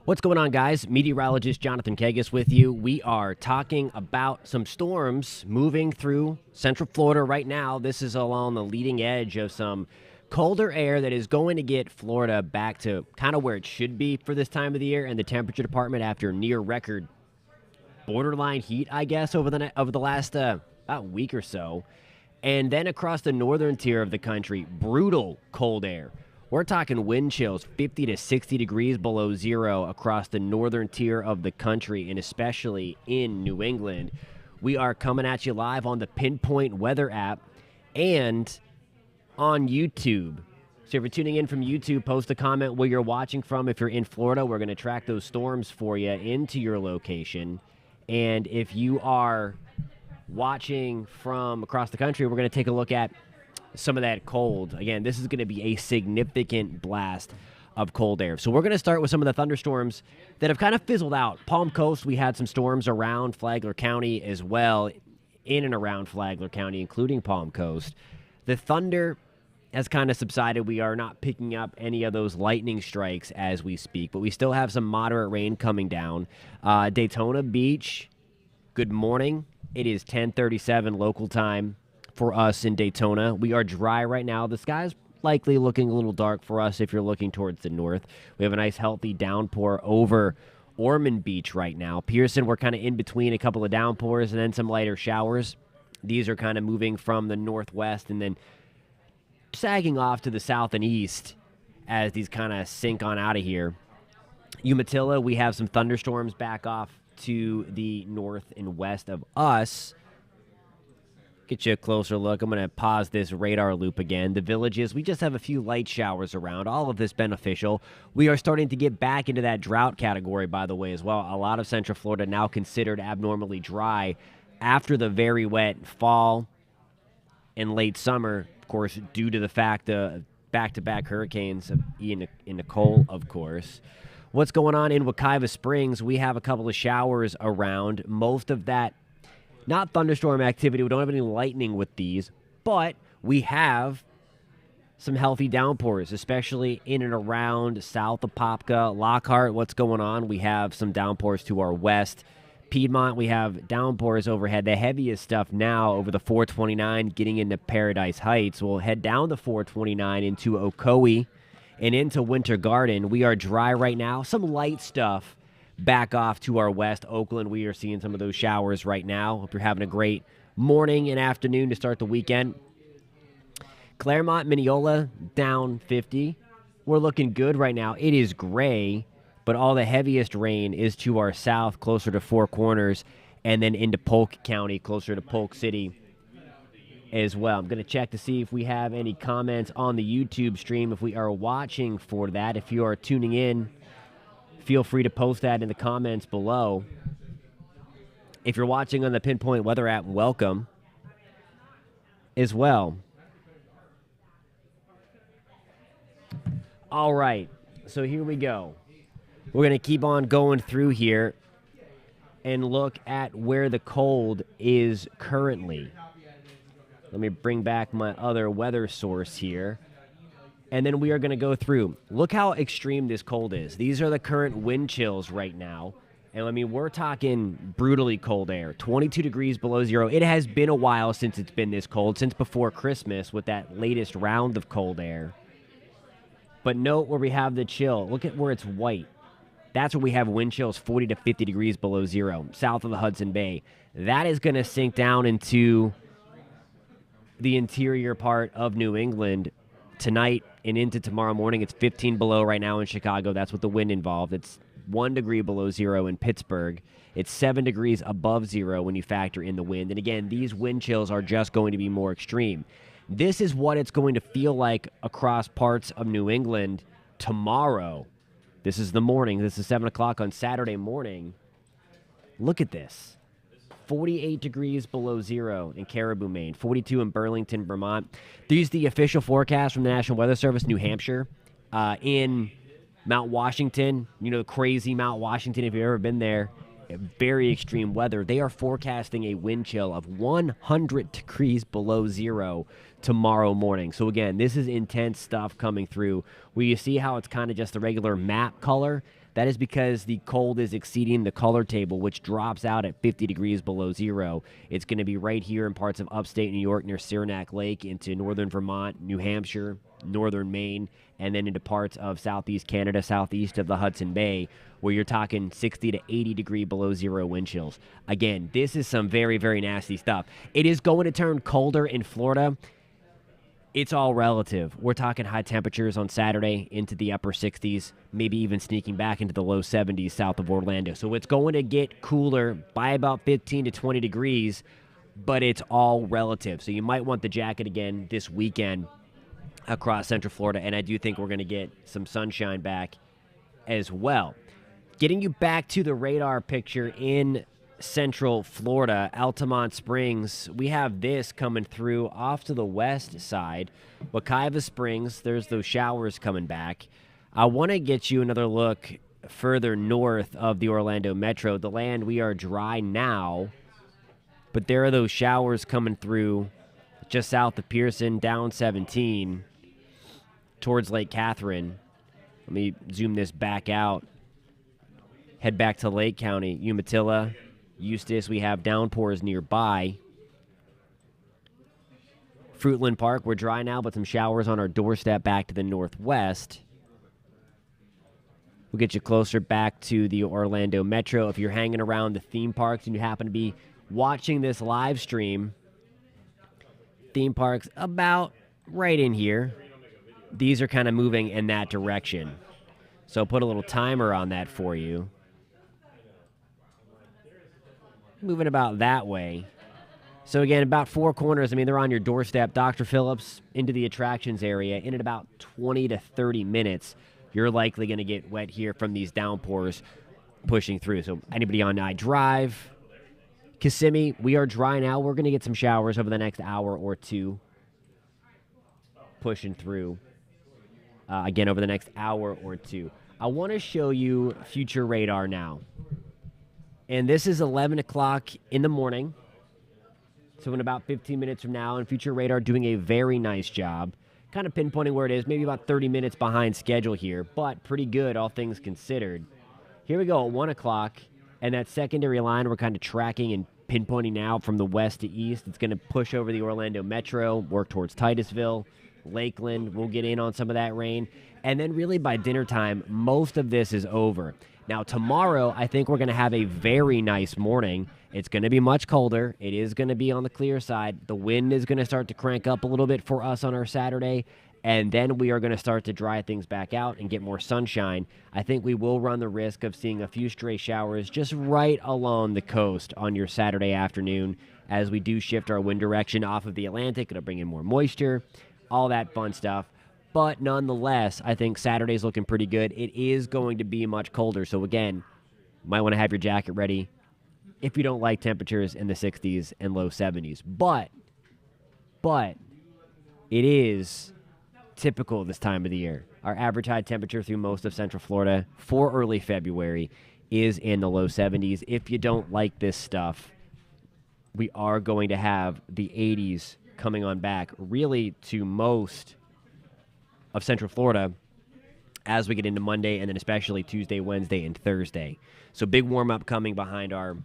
What's going on, guys? Meteorologist Jonathan Kegges with you. We are talking about some storms moving through Central Florida right now. This is along the leading edge of some colder air that is going to get Florida back to kind of where it should be for this time of the year. And the temperature department, after near record borderline heat, I guess, over the last about week or so. And then across the northern tier of the country, brutal cold air. We're talking wind chills, 50 to 60 degrees below zero across the northern tier of the country, and especially in New England. We are coming at you live on the Pinpoint Weather app and on YouTube. So if you're tuning in from YouTube, post a comment where you're watching from. If you're in Florida, we're going to track those storms for you into your location. And if you are watching from across the country, we're going to take a look at some of that cold. Again, this is going to be a significant blast of cold air. So we're going to start with some of the thunderstorms that have kind of fizzled out. Palm Coast, we had some storms around Flagler County as well, in and around Flagler County, including Palm Coast. The thunder has kind of subsided. We are not picking up any of those lightning strikes as we speak, but we still have some moderate rain coming down. Daytona Beach, good morning. It is 10:37 local time for us in Daytona. We are dry right now. The sky's likely looking a little dark for us if you're looking towards the north. We have a nice healthy downpour over Ormond Beach right now. Pearson, we're kind of in between a couple of downpours and then some lighter showers. These are kind of moving from the northwest and then sagging off to the south and east as these kind of sink on out of here. Umatilla, we have some thunderstorms back off to the north and west of us. Get you a closer look. I'm going to pause this radar loop again. The Villages, we just have a few light showers around. All of this beneficial. We are starting to get back into that drought category, by the way, as well. A lot of Central Florida now considered abnormally dry after the very wet fall and late summer, of course, due to the fact of back-to-back hurricanes of Ian and Nicole, of course. What's going on in Wekiva Springs? We have a couple of showers around. Most of that, not thunderstorm activity. We don't have any lightning with these, but we have some healthy downpours, especially in and around south of Popka. Lockhart, what's going on? We have some downpours to our west. Piedmont, we have downpours overhead. The heaviest stuff now over the 429 getting into Paradise Heights. We'll head down the 429 into Ocoee and into Winter Garden. We are dry right now. Some light stuff back off to our west. Oakland, we are seeing some of those showers right now. Hope you're having a great morning and afternoon to start the weekend. Claremont, Mineola, down 50. We're looking good right now. It is gray, but all the heaviest rain is to our south, closer to Four Corners, and then into Polk County, closer to Polk City as well. I'm going to check to see if we have any comments on the YouTube stream, if we are watching for that. If you are tuning in, feel free to post that in the comments below. If you're watching on the Pinpoint Weather app, welcome as well. All right, so here we go. We're going to keep on going through here and look at where the cold is currently. Let me bring back my other weather source here. And then we are going to go through. Look how extreme this cold is. These are the current wind chills right now. And, I mean, we're talking brutally cold air, 22 degrees below zero. It has been a while since it's been this cold, since before Christmas with that latest round of cold air. But note where we have the chill. Look at where it's white. That's where we have wind chills 40 to 50 degrees below zero, south of the Hudson Bay. That is going to sink down into the interior part of New England tonight and into tomorrow morning. It's 15 below right now in Chicago. That's with the wind involved. It's 1 degree below zero in Pittsburgh. It's 7 degrees above zero when you factor in the wind. And again, these wind chills are just going to be more extreme. This is what it's going to feel like across parts of New England tomorrow. This is the morning. This is 7 o'clock on Saturday morning. Look at this. 48 degrees below zero in Caribou, Maine. 42 in Burlington, Vermont. These are the official forecast from the National Weather Service, New Hampshire. In Mount Washington, you know, the crazy Mount Washington, if you've ever been there, very extreme weather. They are forecasting a wind chill of 100 degrees below zero tomorrow morning. So again, this is intense stuff coming through. Where you see how it's kind of just the regular map color, That is because the cold is exceeding the color table, which drops out at 50 degrees below zero. It's going to be right here in parts of upstate New York near Saranac Lake, into northern Vermont, New Hampshire, northern Maine, and then into parts of southeast Canada, southeast of the Hudson Bay, where you're talking 60 to 80 degree below zero wind chills. Again, this is some very, very nasty stuff. It is going to turn colder in Florida. It's all relative. We're talking high temperatures on Saturday into the upper 60s, maybe even sneaking back into the low 70s south of Orlando. So it's going to get cooler by about 15 to 20 degrees, but it's all relative. So you might want the jacket again this weekend across Central Florida, and I do think we're going to get some sunshine back as well. Getting you back to the radar picture in Central Florida, Altamont Springs, we have this coming through off to the west side. Wekiva Springs, there's those showers coming back. I want to get you another look further north of the Orlando Metro. The land, we are dry now, but there are those showers coming through just south of Pearson, down 17 towards Lake Catherine. Let me zoom this back out. Head back to Lake County, Umatilla, Eustis, we have downpours nearby. Fruitland Park, we're dry now, but some showers on our doorstep back to the northwest. We'll get you closer back to the Orlando Metro. If you're hanging around the theme parks and you happen to be watching this live stream, theme parks about right in here. These are kind of moving in that direction. So put a little timer on that for you. Moving about that way. So again, about four corners. I mean, they're on your doorstep. Dr. Phillips into the attractions area. In at about 20 to 30 minutes, you're likely going to get wet here from these downpours pushing through. So anybody on I Drive, Kissimmee, we are dry now. We're going to get some showers over the next hour or two pushing through. Again, over the next hour or two. I want to show you future radar now. And this is 11 o'clock in the morning. So in about 15 minutes from now, and Future Radar doing a very nice job. Kind of pinpointing where it is, maybe about 30 minutes behind schedule here, but pretty good, all things considered. Here we go at 1 o'clock, and that secondary line we're kind of tracking and pinpointing now from the west to east. It's going to push over the Orlando Metro, work towards Titusville, Lakeland. We'll get in on some of that rain. And then really by dinner time, most of this is over. Now, tomorrow, I think we're going to have a very nice morning. It's going to be much colder. It is going to be on the clear side. The wind is going to start to crank up a little bit for us on our Saturday, and then we are going to start to dry things back out and get more sunshine. I think we will run the risk of seeing a few stray showers just right along the coast on your Saturday afternoon as we do shift our wind direction off of the Atlantic. It'll bring in more moisture, all that fun stuff. But nonetheless, I think Saturday's looking pretty good. It is going to be much colder. So again, you might want to have your jacket ready if you don't like temperatures in the 60s and low 70s. But it is typical this time of the year. Our average high temperature through most of Central Florida for early February is in the low 70s. If you don't like this stuff, we are going to have the 80s coming on back really to most of Central Florida as we get into Monday and then especially Tuesday, Wednesday, and Thursday. So big warm-up coming behind our,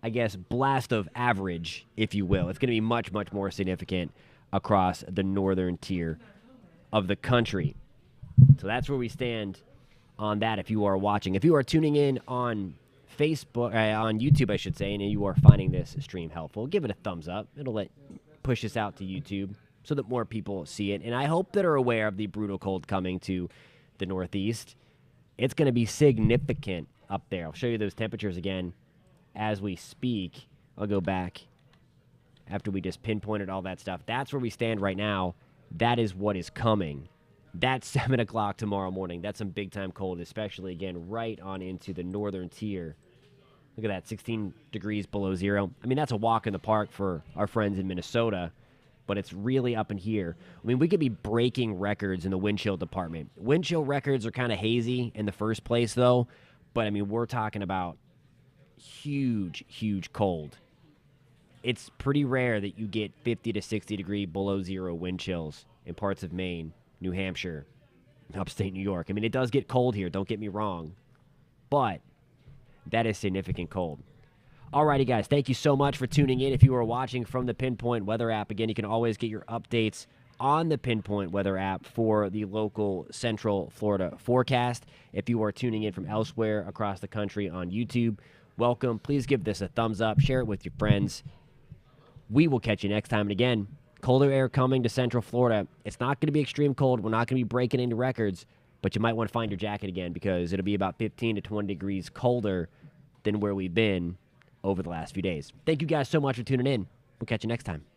I guess, blast of average, if you will. It's going to be much, much more significant across the northern tier of the country. So that's where we stand on that if you are watching. If you are tuning in on Facebook, on YouTube, I should say, and you are finding this stream helpful, give it a thumbs up. It'll push us out to YouTube so that more people see it. And I hope that are aware of the brutal cold coming to the Northeast. It's going to be significant up there. I'll show you those temperatures again as we speak. I'll go back after we just pinpointed all that stuff. That's where we stand right now. That is what is coming. That's 7 o'clock tomorrow morning. That's some big-time cold, especially, again, right on into the northern tier. Look at that, 16 degrees below zero. I mean, that's a walk in the park for our friends in Minnesota, but it's really up in here. I mean, we could be breaking records in the wind chill department. Wind chill records are kind of hazy in the first place, though, but, I mean, we're talking about huge, huge cold. It's pretty rare that you get 50 to 60 degree below zero wind chills in parts of Maine, New Hampshire, upstate New York. I mean, it does get cold here, don't get me wrong. but that is significant cold. Alrighty, guys, thank you so much for tuning in. If you are watching from the Pinpoint Weather app, again, you can always get your updates on the Pinpoint Weather app for the local Central Florida forecast. If you are tuning in from elsewhere across the country on YouTube, welcome. Please give this a thumbs up. Share it with your friends. We will catch you next time. And again, colder air coming to Central Florida. It's not going to be extreme cold. We're not going to be breaking into records, but you might want to find your jacket again because it'll be about 15 to 20 degrees colder than where we've been over the last few days. Thank you guys so much for tuning in. We'll catch you next time.